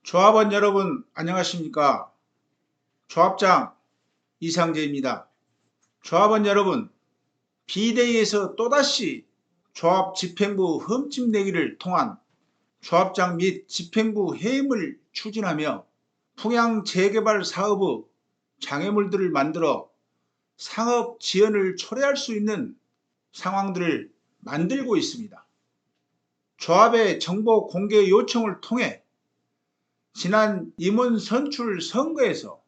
조합원 여러분 안녕하십니까? 조합장 이상재입니다. 조합원 여러분, 비대위에서 또다시 조합 집행부 흠집 내기를 통한 조합장 및 집행부 해임을 추진하며 풍양 재개발 사업의 장애물들을 만들어 상업 지연을 초래할 수 있는 상황들을 만들고 있습니다. 조합의 정보 공개 요청을 통해 지난 임원 선출 선거에서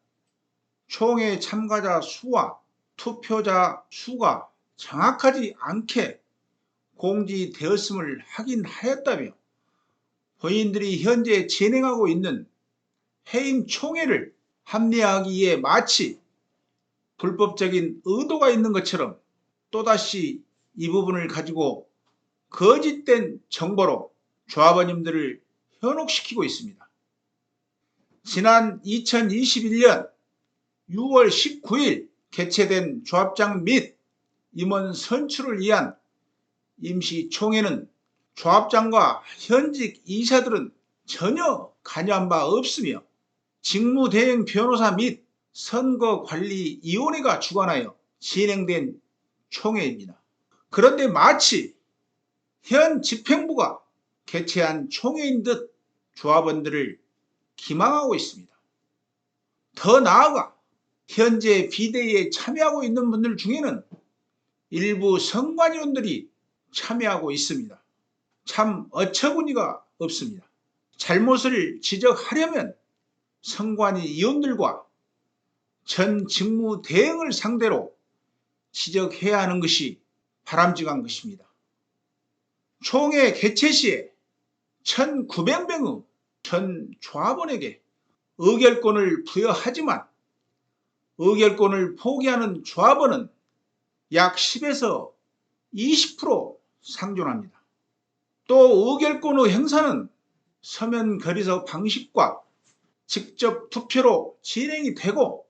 총회 참가자 수와 투표자 수가 정확하지 않게 공지되었음을 확인하였다며 본인들이 현재 진행하고 있는 해임 총회를 합리화하기 위해 마치 불법적인 의도가 있는 것처럼 또다시 이 부분을 가지고 거짓된 정보로 조합원님들을 현혹시키고 있습니다. 지난 2021년 6월 19일 개최된 조합장 및 임원 선출을 위한 임시총회는 조합장과 현직 이사들은 전혀 관여한 바 없으며 직무대행 변호사 및 선거관리위원회가 주관하여 진행된 총회입니다. 그런데 마치 현 집행부가 개최한 총회인 듯 조합원들을 기망하고 있습니다. 더 나아가 현재 비대위에 참여하고 있는 분들 중에는 일부 선관위원들이 참여하고 있습니다. 참 어처구니가 없습니다. 잘못을 지적하려면 선관위원들과 전 직무대행을 상대로 지적해야 하는 것이 바람직한 것입니다. 총회 개최 시에 1,900명의 전 조합원에게 의결권을 부여하지만 의결권을 포기하는 조합원은 약 10에서 20% 상존합니다. 또 의결권의 행사는 서면 결의서 방식과 직접 투표로 진행이 되고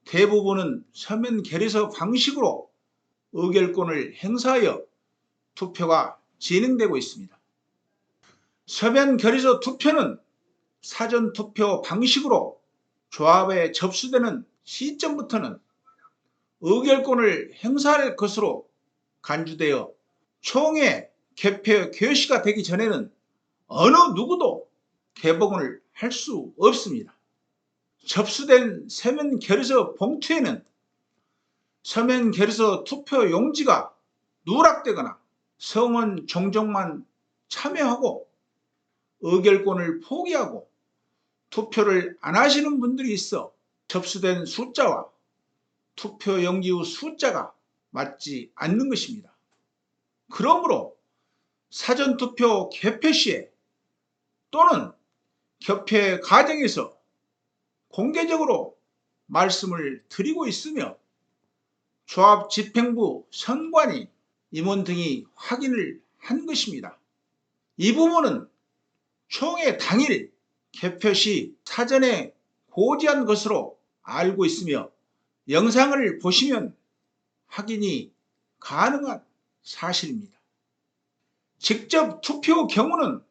대부분은 서면 결의서 방식으로 의결권을 행사하여 투표가 진행되고 있습니다. 서면 결의서 투표는 사전투표 방식으로 조합에 접수되는 시점부터는 의결권을 행사할 것으로 간주되어 총회 개표 개시가 되기 전에는 어느 누구도 개봉을 할 수 없습니다. 접수된 서면 결의서 봉투에는 서면 결의서 투표 용지가 누락되거나 성원 종족만 참여하고 의결권을 포기하고 투표를 안 하시는 분들이 있어 접수된 숫자와 투표 용지의 숫자가 맞지 않는 것입니다. 그러므로 사전투표 개표 시에 또는 개표 과정에서 공개적으로 말씀을 드리고 있으며 조합 집행부 선관위 임원 등이 확인을 한 것입니다. 이 부분은 총회 당일 개표 시 사전에 고지한 것으로 알고 있으며 영상을 보시면 확인이 가능한 사실입니다. 직접 투표 경우는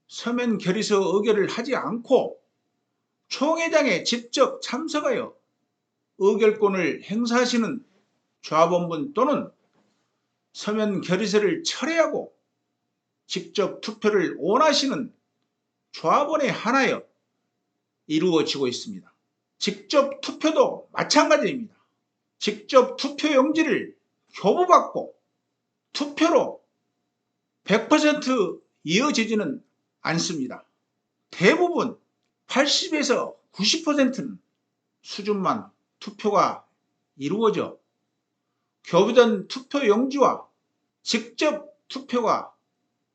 서면 결의서 의결을 하지 않고 총회장에 직접 참석하여 의결권을 행사하시는 조합원분 또는 서면 결의서를 철회하고 직접 투표를 원하시는 조합원에 한하여 이루어지고 있습니다. 직접 투표도 마찬가지입니다. 직접 투표 용지를 교부받고 투표로 100% 이어지지는 않습니다. 대부분 80에서 90% 수준만 투표가 이루어져 교부된 투표 용지와 직접 투표가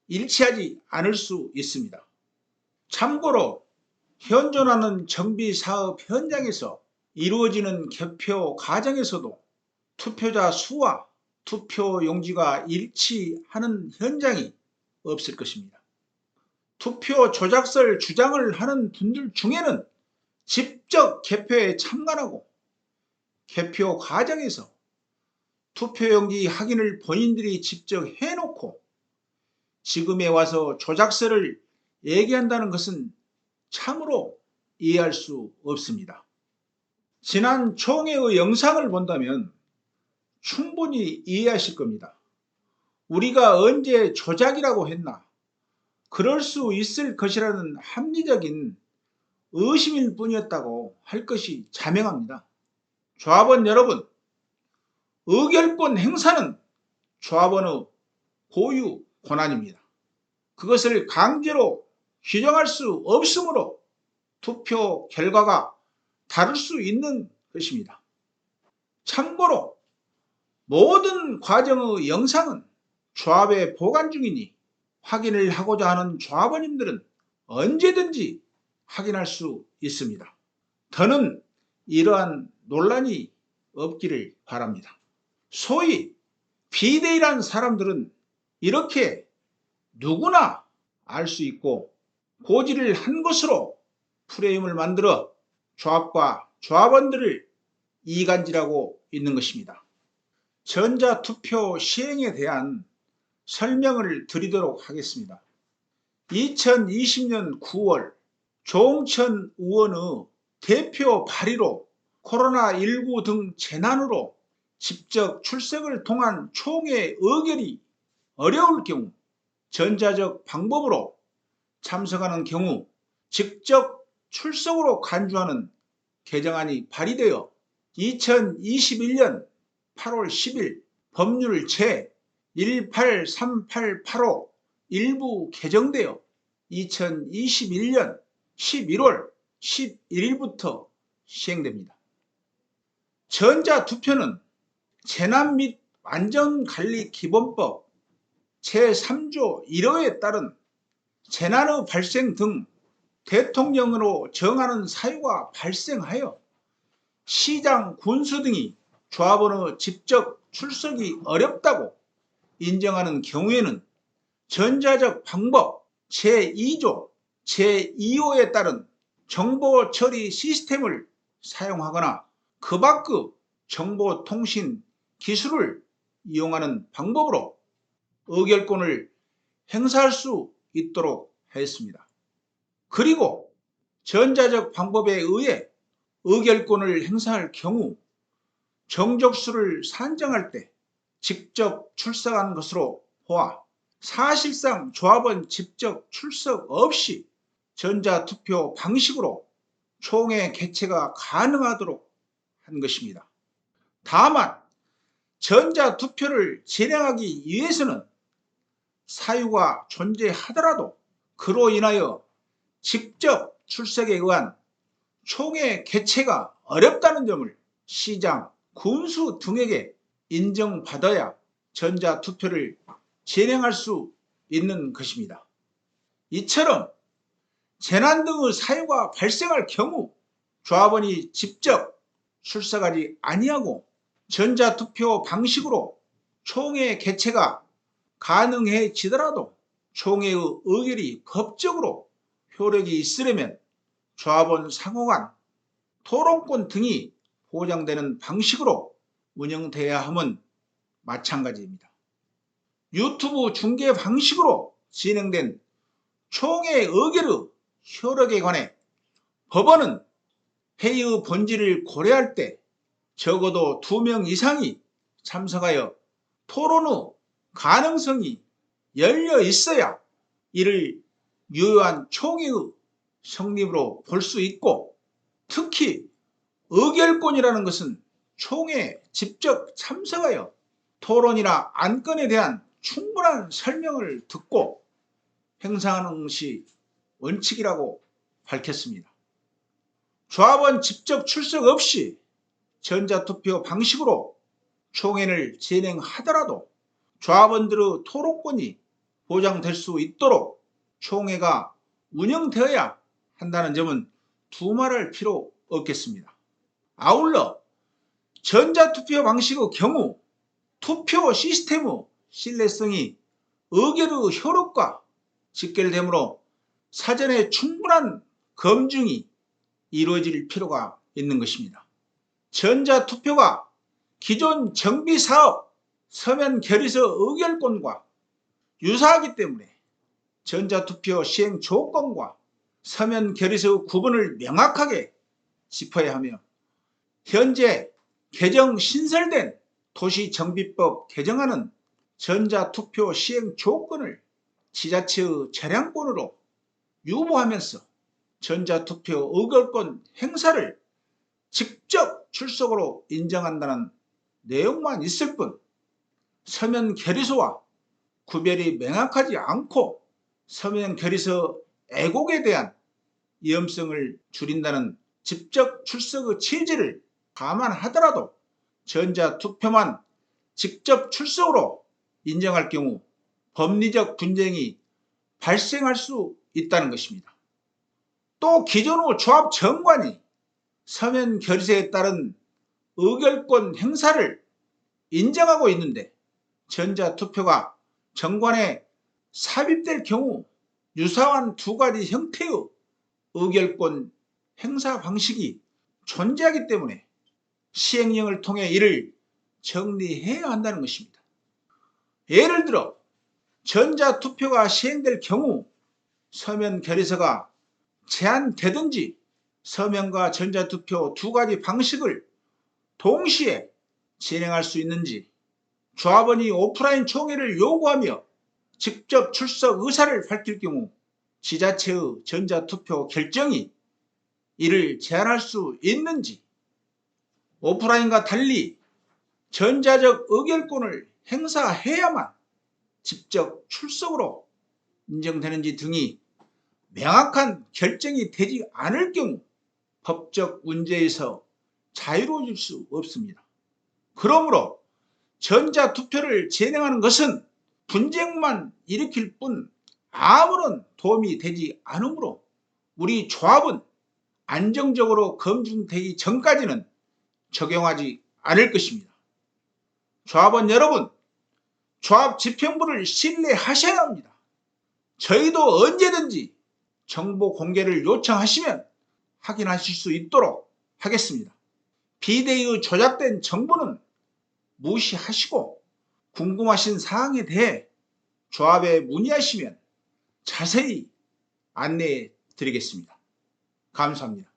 일치하지 않을 수 있습니다. 참고로 현존하는 정비사업 현장에서 이루어지는 개표 과정에서도 투표자 수와 투표 용지가 일치하는 현장이 없을 것입니다. 투표 조작설 주장을 하는 분들 중에는 직접 개표에 참관하고 개표 과정에서 투표용지 확인을 본인들이 직접 해놓고 지금에 와서 조작설을 얘기한다는 것은 참으로 이해할 수 없습니다. 지난 총회의 영상을 본다면 충분히 이해하실 겁니다. 우리가 언제 조작이라고 했나? 그럴 수 있을 것이라는 합리적인 의심일 뿐이었다고 할 것이 자명합니다. 조합원 여러분, 의결권 행사는 조합원의 고유 권한입니다. 그것을 강제로 규정할 수 없으므로 투표 결과가 다를 수 있는 것입니다. 참고로 모든 과정의 영상은 조합에 보관 중이니 확인을 하고자 하는 조합원님들은 언제든지 확인할 수 있습니다. 더는 이러한 논란이 없기를 바랍니다. 소위 비대위란 사람들은 이렇게 누구나 알 수 있고 고지를 한 것으로 프레임을 만들어 조합과 조합원들을 이간질하고 있는 것입니다. 전자투표 시행에 대한 설명을 드리도록 하겠습니다. 2020년 9월 조홍천 의원의 대표 발의로 코로나19 등 재난으로 직접 출석을 통한 총회 의결이 어려울 경우 전자적 방법으로 참석하는 경우 직접 출석으로 간주하는 개정안이 발의되어 2021년 8월 10일 법률 제18388호 일부 개정되어 2021년 11월 11일부터 시행됩니다. 전자투표는 재난 및 안전관리기본법 제3조 1호에 따른 재난의 발생 등 대통령으로 정하는 사유가 발생하여 시장, 군수 등이 조합원의 직접 출석이 어렵다고 인정하는 경우에는 전자적 방법 제2조 제2호에 따른 정보 처리 시스템을 사용하거나 그 밖의 정보통신 기술을 이용하는 방법으로 의결권을 행사할 수 있도록 하였습니다. 그리고 전자적 방법에 의해 의결권을 행사할 경우 정족수를 산정할 때 직접 출석한 것으로 보아 사실상 조합원 직접 출석 없이 전자투표 방식으로 총회 개최가 가능하도록 한 것입니다. 다만 전자투표를 진행하기 위해서는 사유가 존재하더라도 그로 인하여 직접 출석에 의한 총회 개최가 어렵다는 점을 시장, 군수 등에게 인정받아야 전자투표를 진행할 수 있는 것입니다. 이처럼 재난 등의 사유가 발생할 경우 조합원이 직접 출석하지 아니하고 전자투표 방식으로 총회 개최가 가능해지더라도 총회의 의결이 법적으로 효력이 있으려면 조합원 상호간 토론권 등이 보장되는 방식으로 운영돼야 함은 마찬가지입니다. 유튜브 중계 방식으로 진행된 총회 의결의 효력에 관해 법원은 회의의 본질을 고려할 때 적어도 2명 이상이 참석하여 토론의 가능성이 열려 있어야 이를 유효한 총회의 성립으로 볼 수 있고, 특히 의결권이라는 것은 총회에 직접 참석하여 토론이나 안건에 대한 충분한 설명을 듣고 행사하는 것이 원칙이라고 밝혔습니다. 조합원 직접 출석 없이 전자투표 방식으로 총회를 진행하더라도 조합원들의 토론권이 보장될 수 있도록 총회가 운영되어야 한다는 점은 두말할 필요 없겠습니다. 아울러 전자투표 방식의 경우 투표 시스템의 신뢰성이 의결의 효력과 직결되므로 사전에 충분한 검증이 이루어질 필요가 있는 것입니다. 전자투표가 기존 정비사업 서면 결의서 의결권과 유사하기 때문에 전자투표 시행 조건과 서면 결의서 구분을 명확하게 짚어야 하며 현재 개정 신설된 도시정비법 개정안은 전자투표 시행 조건을 지자체의 재량권으로 유보하면서 전자투표 의결권 행사를 직접 출석으로 인정한다는 내용만 있을 뿐 서면 결의서와 구별이 명확하지 않고 서면 결의서 애곡에 대한 위험성을 줄인다는 직접 출석의 취지를 감안하더라도 전자투표만 직접 출석으로 인정할 경우 법리적 분쟁이 발생할 수 있다는 것입니다. 또 기존의 조합 정관이 서면 결의서에 따른 의결권 행사를 인정하고 있는데 전자투표가 정관에 삽입될 경우 유사한 두 가지 형태의 의결권 행사 방식이 존재하기 때문에 시행령을 통해 이를 정리해야 한다는 것입니다. 예를 들어 전자투표가 시행될 경우 서면 결의서가 제한되든지 서면과 전자투표 두 가지 방식을 동시에 진행할 수 있는지 조합원이 오프라인 총회를 요구하며 직접 출석 의사를 밝힐 경우 지자체의 전자투표 결정이 이를 제한할 수 있는지 오프라인과 달리 전자적 의결권을 행사해야만 직접 출석으로 인정되는지 등이 명확한 결정이 되지 않을 경우 법적 문제에서 자유로워질 수 없습니다. 그러므로 전자투표를 진행하는 것은 분쟁만 일으킬 뿐 아무런 도움이 되지 않으므로 우리 조합은 안정적으로 검증되기 전까지는 적용하지 않을 것입니다. 조합원 여러분, 조합 집행부를 신뢰하셔야 합니다. 저희도 언제든지 정보 공개를 요청하시면 확인하실 수 있도록 하겠습니다. 비대의 조작된 정보는 무시하시고 궁금하신 사항에 대해 조합에 문의하시면 자세히 안내해 드리겠습니다. 감사합니다.